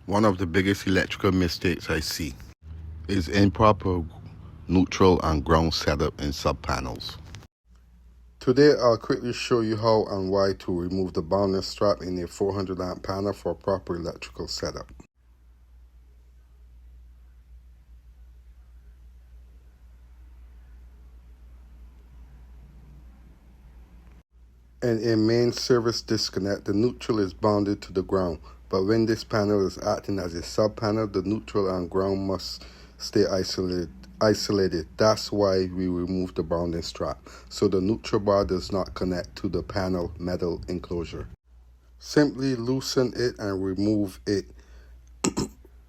One of the biggest electrical mistakes I see is improper neutral and ground setup in sub-panels. Today I'll quickly show you how and why to remove the bounding strap in a 400 amp panel for proper electrical setup. In a main service disconnect, the neutral is bounded to the ground, but when this panel is acting as a sub-panel, the neutral and ground must stay isolated. That's why we remove the bounding strap, so the neutral bar does not connect to the panel metal enclosure. Simply loosen it and remove it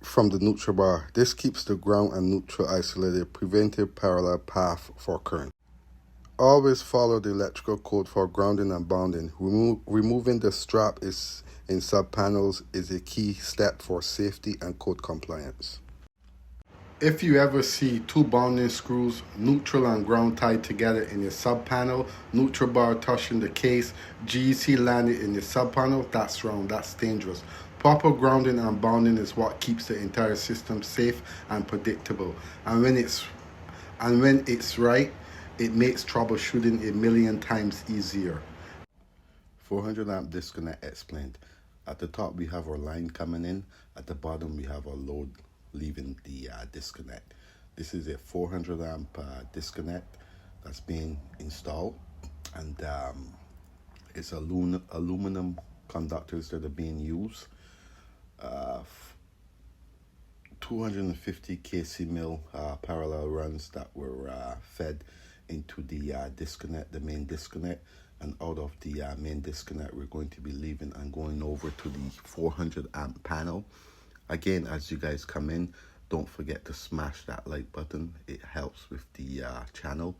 from the neutral bar. This keeps the ground and neutral isolated, preventing parallel path for current. Always follow the electrical code for grounding and bounding. Removing the strap in sub-panels is a key step for safety and code compliance. If you ever see two bounding screws, neutral and ground tied together in a sub-panel, neutral bar touching the case, GEC landed in the sub-panel, that's wrong, that's dangerous. Proper grounding and bounding is what keeps the entire system safe and predictable. And when it's right, it makes troubleshooting a million times easier. 400 amp disconnect explained. At the top we have our line coming in. At the bottom we have our load leaving the disconnect. This is a 400 amp disconnect that's being installed, and it's aluminum conductors that are being used. 250 kc mil parallel runs that were fed into the disconnect, the main disconnect, and out of the main disconnect we're going to be leaving and going over to the 400 amp panel. Again, as you guys come in, don't forget to smash that like button. It helps with the channel.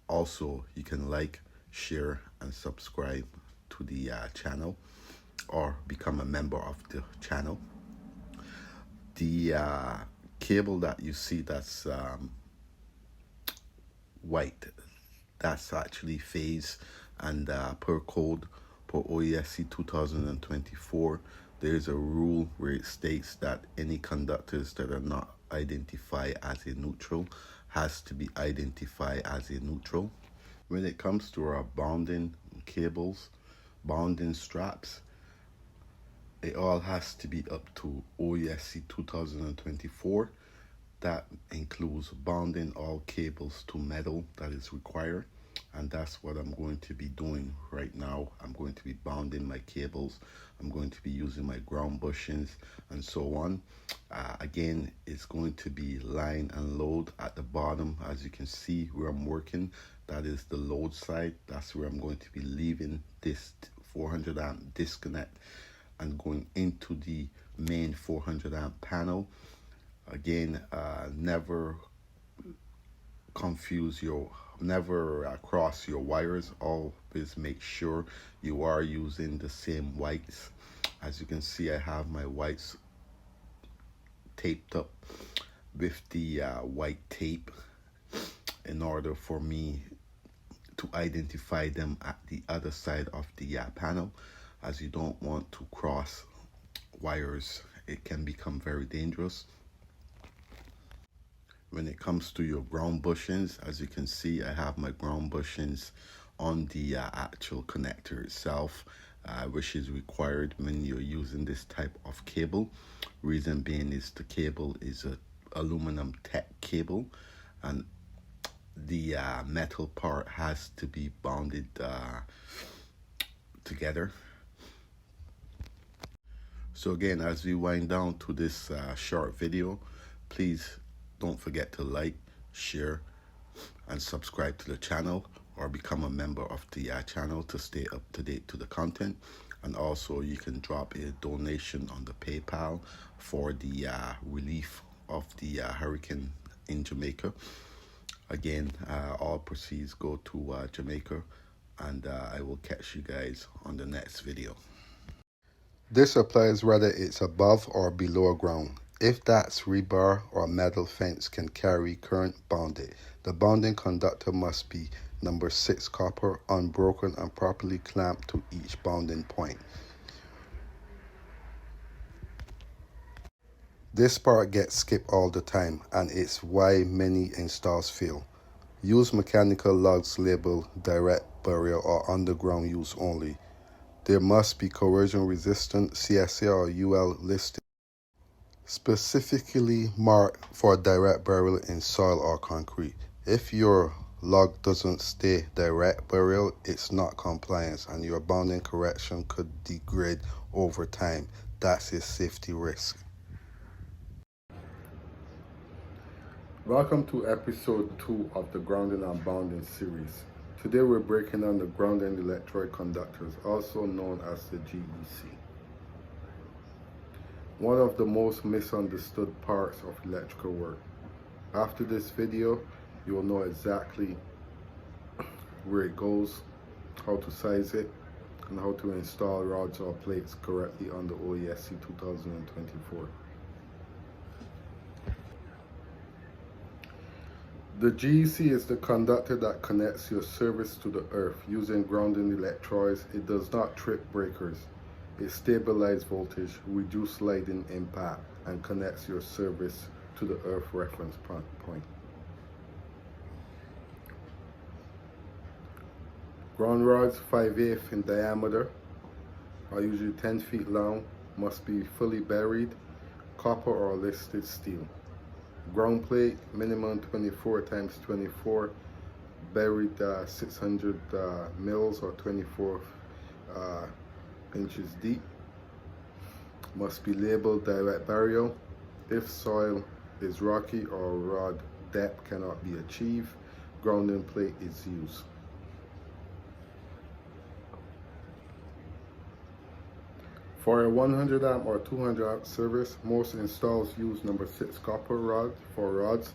Also, you can like, share, and subscribe to the channel, or become a member of the channel. The cable that you see that's white, that's actually phase, and per code, per OESC 2024, there's a rule where it states that any conductors that are not identified as a neutral has to be identified as a neutral. When it comes to our bounding cables, bounding straps, it all has to be up to OESC 2024. That includes bounding all cables to metal that is required, and that's what I'm going to be doing right now. I'm going to be bounding my cables. I'm going to be using my ground bushings and so on. Again, it's going to be line and load at the bottom. As you can see where I'm working, that is the load side. That's where I'm going to be leaving this 400 amp disconnect and going into the main 400 amp panel. Again, never cross your wires. Always make sure you are using the same whites. As you can see, I have my whites taped up with the white tape in order for me to identify them at the other side of the panel, as you don't want to cross wires. It can become very dangerous. When it comes to your ground bushings, as you can see, I have my ground bushings on the actual connector itself, which is required when you're using this type of cable. Reason being is the cable is a aluminum tech cable, and the metal part has to be bounded together. So again, as we wind down to this short video, please don't forget to like, share, and subscribe to the channel, or become a member of the channel to stay up to date to the content. And also you can drop a donation on the PayPal for the relief of the hurricane in Jamaica. Again, all proceeds go to Jamaica, and I will catch you guys on the next video. This applies whether it's above or below ground. If that's rebar or metal fence can carry current bounded, the bounding conductor must be number 6 copper, unbroken, and properly clamped to each bounding point. This part gets skipped all the time, and it's why many installs fail. Use mechanical lugs labeled direct burial or underground use only. There must be corrosion resistant CSA or UL listed, specifically marked for direct burial in soil or concrete. If your log doesn't stay direct burial, it's not compliance, and your bonding correction could degrade over time. That's a safety risk. Welcome to episode 2 of the Grounding and Bounding series. Today we're breaking down the grounding electrode conductors, also known as the GEC. One of the most misunderstood parts of electrical work. After this video, you will know exactly where it goes, how to size it, and how to install rods or plates correctly on the OESC 2024. The GEC is the conductor that connects your service to the earth using grounding electrodes. It does not trip breakers. It stabilizes voltage, reduces sliding impact, and connects your service to the earth reference point. Ground rods 5/8 in diameter are usually 10 feet long, must be fully buried, copper or listed steel. Ground plate minimum 24 times 24, buried 600 mils or 24 inches deep. Must be labeled direct burial. If soil is rocky or rod depth cannot be achieved, grounding plate is used. For a 100 amp or 200 amp service, most installs use number 6 copper rod for rods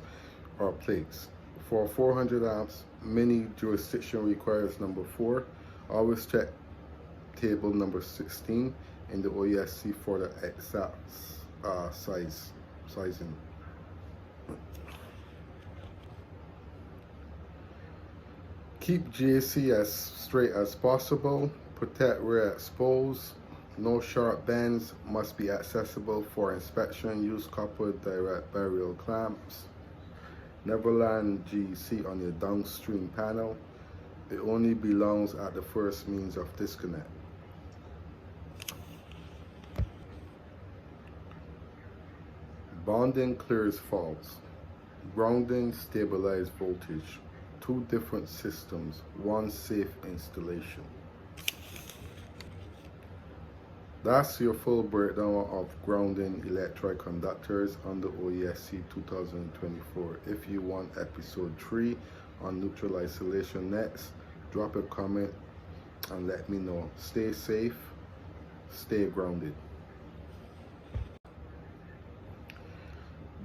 or plates. For 400 amps, many jurisdiction requires number 4. Always check table number 16 in the OESC for the exact sizing. Keep GAC as straight as possible. Protect where exposed. No sharp bends, must be accessible for inspection. Use copper direct burial clamps. Never land GEC on your downstream panel. It only belongs at the first means of disconnect. Bonding clears faults. Grounding stabilizes voltage. 2 different systems, 1 safe installation. That's your full breakdown of grounding electrode conductors on the OESC 2024. If you want episode 3 on neutral isolation next, drop a comment and let me know. Stay safe, stay grounded.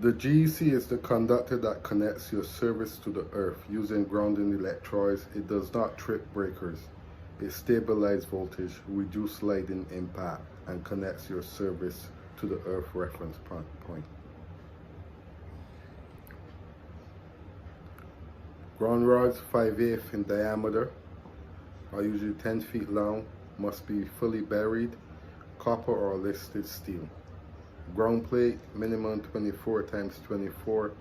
The GEC is the conductor that connects your service to the earth using grounding electrodes. It does not trip breakers. It stabilizes voltage, reduces sliding impact, and connects your service to the earth reference point. Ground rods 5/8 in diameter are usually 10 feet long, must be fully buried, copper or listed steel. Ground plate minimum 24 times 24,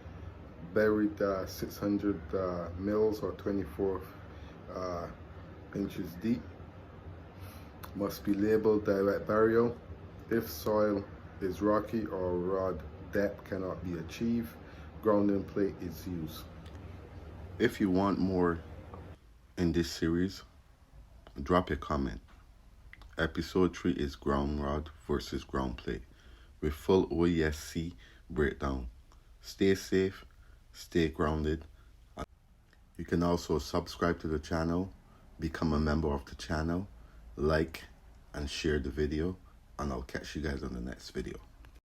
buried 600 mils or 24 inches deep. Must be labeled direct burial. If soil is rocky or rod depth cannot be achieved, grounding plate is used. If you want more in this series, drop a comment. Episode 3 is ground rod versus ground plate with full OESC breakdown. Stay safe, stay grounded. You can also subscribe to the channel, become a member of the channel, like and share the video, and I'll catch you guys on the next video.